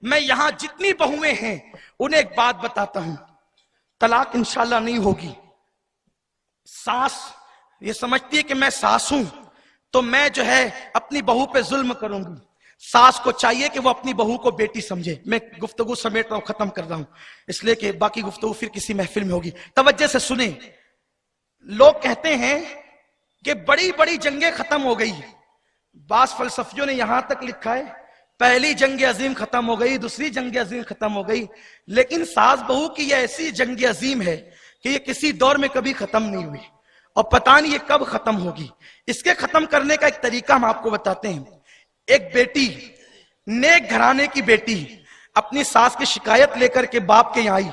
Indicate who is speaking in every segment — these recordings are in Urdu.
Speaker 1: میں یہاں جتنی بہویں ہیں انہیں ایک بات بتاتا ہوں، طلاق انشاءاللہ نہیں ہوگی۔ ساس یہ سمجھتی ہے کہ میں ساس ہوں تو میں جو ہے اپنی بہو پہ ظلم کروں گی۔ ساس کو چاہیے کہ وہ اپنی بہو کو بیٹی سمجھے۔ میں گفتگو سمیٹ رہا ہوں، ختم کر رہا ہوں، اس لیے کہ باقی گفتگو پھر کسی محفل میں ہوگی۔ توجہ سے سنیں، لوگ کہتے ہیں کہ بڑی بڑی جنگیں ختم ہو گئی۔ بعض فلسفیوں نے یہاں تک لکھا ہے پہلی جنگ عظیم ختم ہو گئی، دوسری جنگ عظیم ختم ہو گئی، لیکن ساس بہو کی یہ ایسی جنگ عظیم ہے کہ یہ کسی دور میں کبھی ختم نہیں ہوئی، اور پتہ نہیں یہ کب ختم ہوگی۔ اس کے ختم کرنے کا ایک طریقہ ہم آپ کو بتاتے ہیں۔ ایک بیٹی، نیک گھرانے کی بیٹی، اپنی ساس کی شکایت لے کر کے باپ کے یہاں آئی۔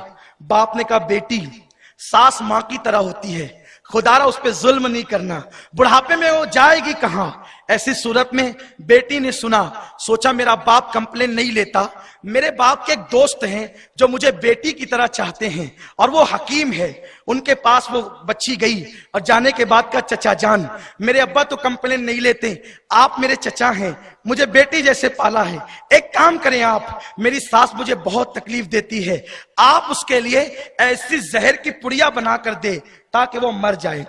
Speaker 1: باپ نے کہا بیٹی، ساس ماں کی طرح ہوتی ہے، خدا را اس پہ ظلم نہیں کرنا، بڑھاپے میں وہ جائے گی کہاں۔ ایسی صورت میں بیٹی نے سنا، سوچا میرا باپ کمپلین نہیں لیتا، میرے باپ کے ایک دوست ہیں جو مجھے بیٹی کی طرح چاہتے ہیں اور وہ حکیم ہے، ان کے پاس وہ بچی گئی اور جانے کے بعد کہا چچا جان، میرے ابا تو کمپلین نہیں لیتے، آپ میرے چچا ہیں، مجھے بیٹی جیسے پالا ہے، ایک کام کریں آپ، میری ساس مجھے بہت تکلیف دیتی ہے، آپ اس کے لیے ایسی زہر کی پڑیا بنا کر دے تاکہ وہ مر جائے،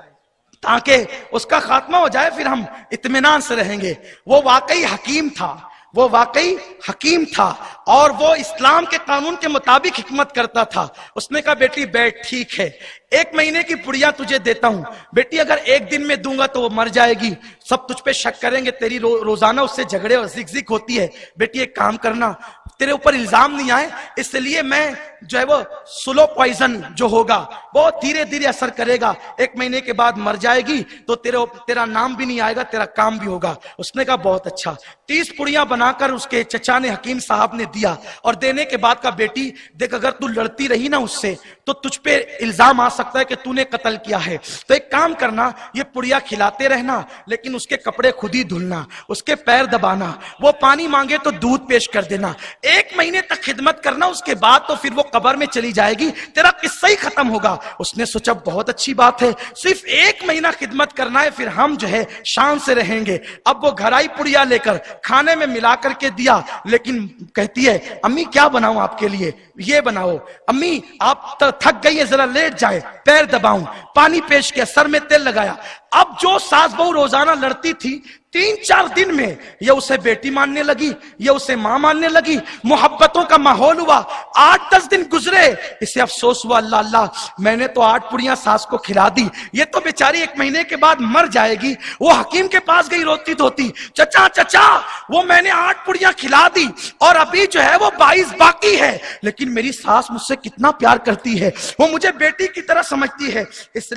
Speaker 1: تاکہ اس کا خاتمہ ہو جائے، پھر ہم اطمینان سے رہیں گے۔ وہ واقعی حکیم تھا، وہ واقعی حکیم تھا، اور وہ اسلام کے قانون کے مطابق حکمت کرتا تھا۔ اس نے کہا بیٹی بیٹھ، ٹھیک ہے، 1 مہینے کی پڑیا تجھے دیتا ہوں، بیٹی اگر 1 دن میں دوں گا تو وہ مر جائے گی، سب تجھ پہ شک کریں گے، تیری روزانہ اس سے جھگڑے اور زک زک ہوتی ہے، بیٹی ایک کام کرنا، تیرے اوپر الزام نہیں آئے اس لیے میں جو ہے وہ سلو پوائزن جو ہوگا بہت دھیرے دھیرے اثر کرے گا، 1 مہینے کے بعد مر جائے گی تو تیرا نام بھی نہیں آئے گا، تیرا کام بھی ہوگا۔ اس نے کہا بہت اچھا۔ 30 پڑیاں بنا کر اس کے چچا نے، حکیم صاحب نے دیا، اور دینے کے بعد کہا بیٹی دیکھ اگر تو لڑتی رہی نا اس سے تو تجھ پہ الزام آ سکتا ہے کہ تو نے قتل کیا ہے، تو ایک کام کرنا، یہ پڑیا کھلاتے رہنا لیکن اس کے کپڑے خود ہی دھلنا، اس کے پیر دبانا، وہ پانی مانگے تو دودھ پیش کر دینا، 1 مہینے تک خدمت کرنا، اس کے بعد تو پھر وہ قبر میں چلی جائے گی، تیرا قصہ ہی ختم ہوگا۔ اس نے سوچا بہت اچھی بات ہے، صرف 1 مہینہ خدمت کرنا ہے، پھر ہم جو ہے شان سے رہیں گے۔ اب وہ گھر آئی پڑیا لے کر، کھانے میں ملا کر کے دیا، لیکن کہتی ہے امی کیا بناؤں آپ کے لیے؟ یہ بناؤ۔ امی آپ تھک گئی ہیں، ذرا لیٹ جائے، پیر دباؤں، پانی پیش کیا، سر میں تیل لگایا۔ اب جو ساس بہو روزانہ لڑتی تھی 3-4 دن میں یہ اسے بیٹی ماننے لگی، یہ اسے ماں ماننے لگی، محبتوں کا ماحول ہوا۔ 8-10 دن گزرے، اسے افسوس ہوا اللہ اللہ میں نے تو 8 پڑیاں ساس کو کھلا دی، یہ تو بیچاری 1 مہینے کے بعد مر جائے گی۔ وہ حکیم کے پاس گئی روتی دھوتی، چچا چچا وہ میں نے 8 پڑیاں کھلا دی اور ابھی جو ہے وہ 22 باقی ہے، لیکن میری ساس مجھ سے کتنا پیار کرتی ہے، وہ مجھے بیٹی کی طرح سمجھتی ہے، اس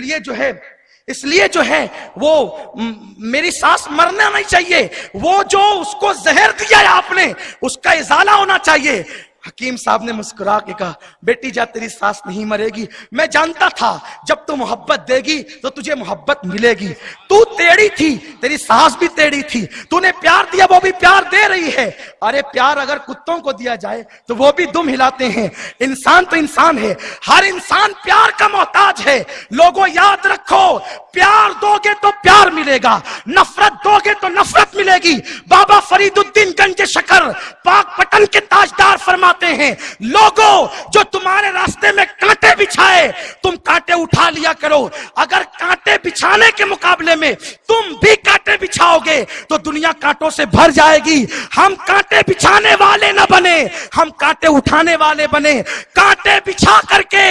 Speaker 1: لیے جو ہے وہ میری ساس مرنا نہیں چاہیے، وہ جو اس کو زہر دیا ہے آپ نے اس کا ازالہ ہونا چاہیے۔ حکیم صاحب نے مسکرا کے کہا بیٹی جا تیری ساس نہیں مرے گی، میں جانتا تھا جب تو محبت دے گی تو تجھے محبت ملے گی، تو ٹیڑھی تھی، تیری ساس بھی ٹیڑھی تھی، تو نے پیار دیا وہ بھی پیار دے رہی ہے، ارے پیار اگر کتوں کو دیا جائے تو وہ بھی دم ہلاتے ہیں، انسان تو انسان ہے، ہر انسان پیار کا محتاج ہے۔ لوگوں یاد رکھو پیار دو گے تو پیار ملے گا، نفرت دو گے تو نفرت ملے گی۔ بابا فرید الدین گنج شکر پاک پٹن کے تاجدار فرماتے ہیں لوگوں جو تمہارے راستے میں کانٹے بچھائے تم کانٹے اٹھا لیا کرو، اگر کانٹے بچھانے کے مقابلے میں تم بھی کانٹے بچھاؤ گے تو دنیا کانٹوں سے بھر جائے گی۔ ہم کانٹے بچھانے والے نہ بنے، ہم کانٹے اٹھانے والے بنے۔ کانٹے بچھا کر کے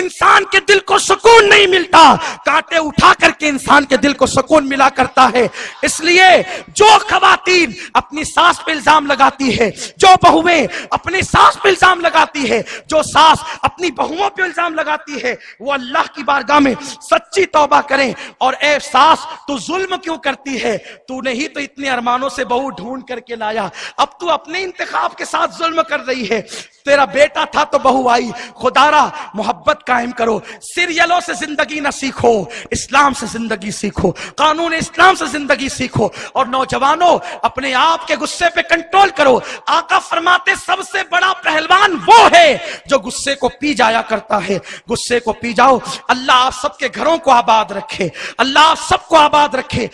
Speaker 1: انسان کے دل کو سکون نہیں ملتا، کانٹے اٹھا کر کے انسان کے دل کو سکون ملا کرتا ہے۔ اس لیے جو خواتین اپنی ساس پہ الزام لگاتی ہے، جو بہویں اپنی ساس پہ الزام لگاتی ہے، جو ساس اپنی بہووں پہ الزام لگاتی ہے، وہ اللہ کی بارگاہ میں سچی توبہ کریں اور اے ساس تو ظلم کیوں کرتی ہے؟ تو نے ہی تو اتنے ارمانوں سے بہو ڈھونڈ کر کے لایا، اب تو اپنے انتخاب کے ساتھ ظلم کر رہی ہے۔ تیرا بیٹا تھا تو بہو آئی، خدا را محبت قائم کرو، سیریلوں سے زندگی نہ سیکھو، اسلام سے زندگی سیکھو، قانون اسلام سے زندگی سیکھو، اور نوجوانوں اپنے آپ کے غصے پہ کنٹرول کرو۔ آقا فرماتے سب سے بڑا پہلوان وہ ہے جو غصے کو پی جایا کرتا ہے، غصے کو پی جاؤ۔ اللہ آپ سب کے گھروں کو آباد رکھے، اللہ آپ سب کو آباد رکھے۔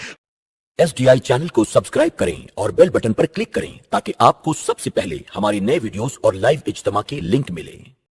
Speaker 2: SDI چینل کو سبسکرائب کریں اور بیل بٹن پر کلک کریں تاکہ آپ کو سب سے پہلے ہماری نئے ویڈیوز اور لائیو اجتماع کے لنک ملیں۔